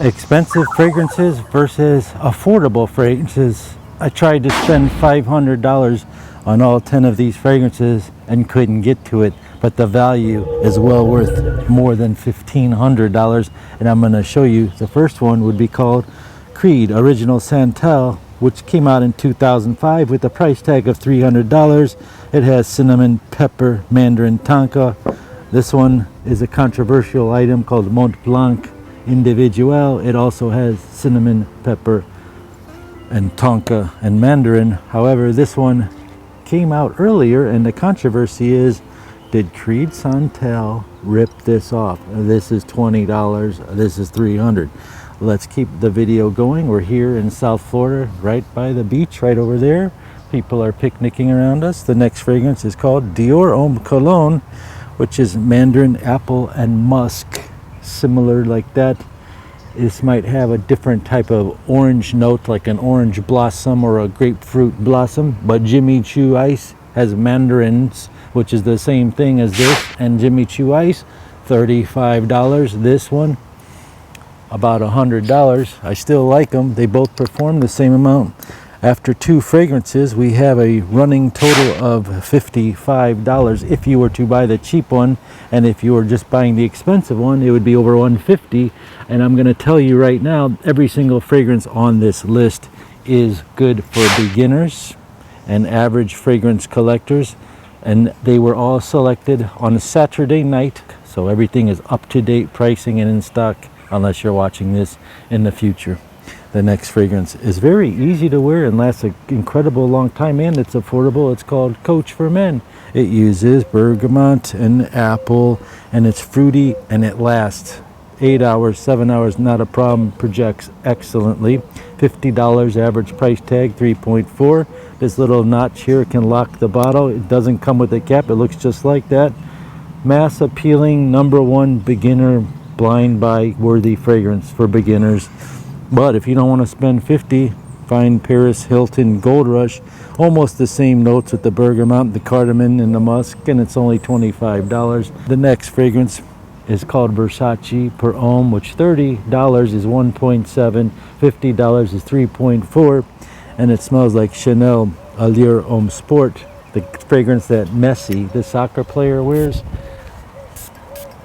Expensive fragrances versus affordable fragrances. I tried to spend $500 on all 10 of these fragrances and couldn't get to it, but the value is well worth more than $1,500, and I'm going to show you. The first one would be called Creed Original SNATAL, which came out in 2005 with a price tag of $300. It has cinnamon, pepper, mandarin, tonka. This one is a controversial item called Mont Blanc Individuelle. It also has cinnamon, pepper, and tonka and mandarin. However, this one came out earlier, and the controversy is, did Creed SNATAL rip this off? This is $20, this is $300. Let's keep the video going. We're here in South Florida, right by the beach, right over there. People are picnicking around us. The next fragrance is called DIOR Homme Cologne, which is mandarin, apple, and musk. Similar like that. This might have a different type of orange note, like an orange blossom or a grapefruit blossom, but Jimmy Choo Ice has mandarins, which is the same thing as this, and Jimmy Choo Ice, $35. This one, about $100. I still like them. They both perform the same amount. After two fragrances, we have a running total of $55 if you were to buy the cheap one, and if you were just buying the expensive one, it would be over $150. And I'm going to tell you right now, every single fragrance on this list is good for beginners and average fragrance collectors, and they were all selected on a Saturday night, so everything is up-to-date pricing and in stock, unless you're watching this in the future. The next fragrance is very easy to wear and lasts an incredible long time, and it's affordable. It's called Coach for Men. It uses bergamot and apple, and it's fruity, and it lasts 8 hours, 7 hours, not a problem. Projects excellently. $50 average price tag, 3.4. This little notch here can lock the bottle. It doesn't come with a cap. It looks just like that. Mass appealing, #1 beginner blind buy worthy fragrance for beginners. But if you don't want to spend $50, find Paris Hilton Gold Rush. Almost the same notes with the bergamot, the cardamom, and the musk, and it's only $25. The next fragrance is called Versace Per Homme, which $30 is 1.7, $50 is 3.4, and it smells like Chanel Allure Homme Sport, the fragrance that Messi, the soccer player, wears.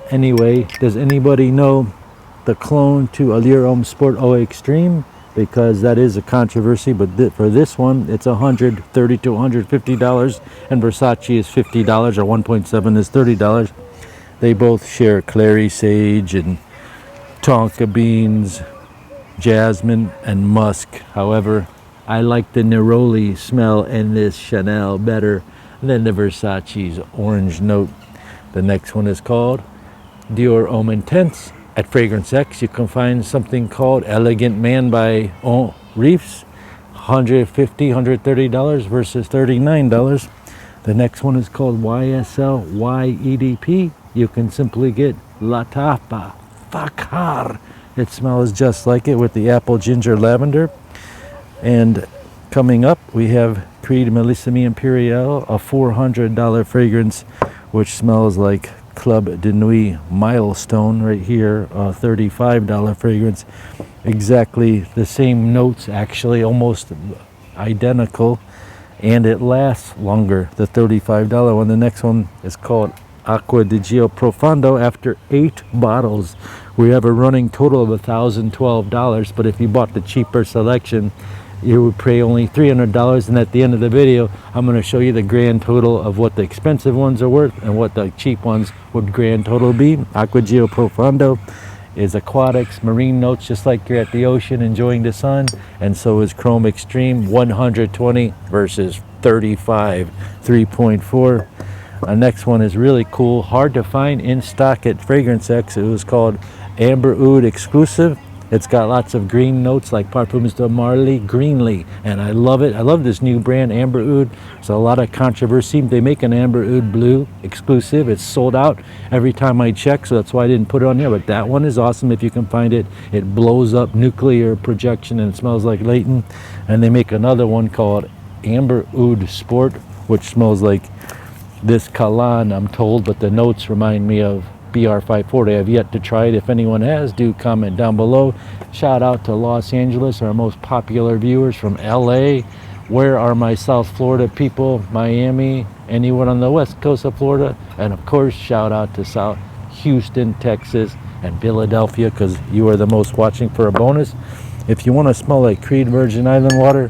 Anyway, does anybody know the clone to Allure Homme Sport Eau Extreme? Because that is a controversy, but for this one, it's $130 to $150, and Versace is $50, or 1.7 is $30. They both share clary sage and tonka beans, jasmine, and musk. However, I like the neroli smell in this Chanel better than the Versace's orange note. The next one is called Dior Homme Intense. At Fragrance X, you can find something called Elegant Man by Reefs, $150, $130 versus $39. The next one is called YSL YEDP. You can simply get La Tapa Fakar. It smells just like it with the apple, ginger, lavender. And coming up, we have Creed Millissimi Imperial, a $400 fragrance, which smells like Club de Nuit Milestone right here, a $35 fragrance. Exactly the same notes, actually almost identical, and it lasts longer, the $35 one. The next one is called Acqua di Gio Profondo. After 8 bottles, we have a running total of $1,012, but if you bought the cheaper selection, you would pay only $300, and at the end of the video, I'm going to show you the grand total of what the expensive ones are worth and what the cheap ones would grand total be. Acqua Gio Profondo is aquatics, marine notes, just like you're at the ocean enjoying the sun, and so is Chrome Extreme, $120 versus $35, 3.4. Our next one is really cool, hard to find in stock at Fragrance X. It was called Amber Oud Exclusive. It's got lots of green notes like Parfums de Marly Greenly, and I love it. I love this new brand, Amber Oud. There's a lot of controversy. They make an Amber Oud Blue exclusive. It's sold out every time I check, so that's why I didn't put it on here. But that one is awesome if you can find it. It blows up nuclear projection and it smells like Leighton. And they make another one called Amber Oud Sport, which smells like this cologne, I'm told, but the notes remind me of BR540. I've yet to try it. If anyone has, do comment down below. Shout out to Los Angeles, our most popular viewers from LA. Where are my South Florida people? Miami, anyone on the west coast of Florida? And of course, shout out to South Houston, Texas, and Philadelphia, because you are the most watching for a bonus. If you want to smell like Creed Virgin Island water,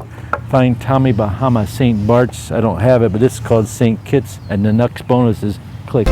find Tommy Bahama St. Bart's. I don't have it, but this is called St. Kitts, and the next bonus is click.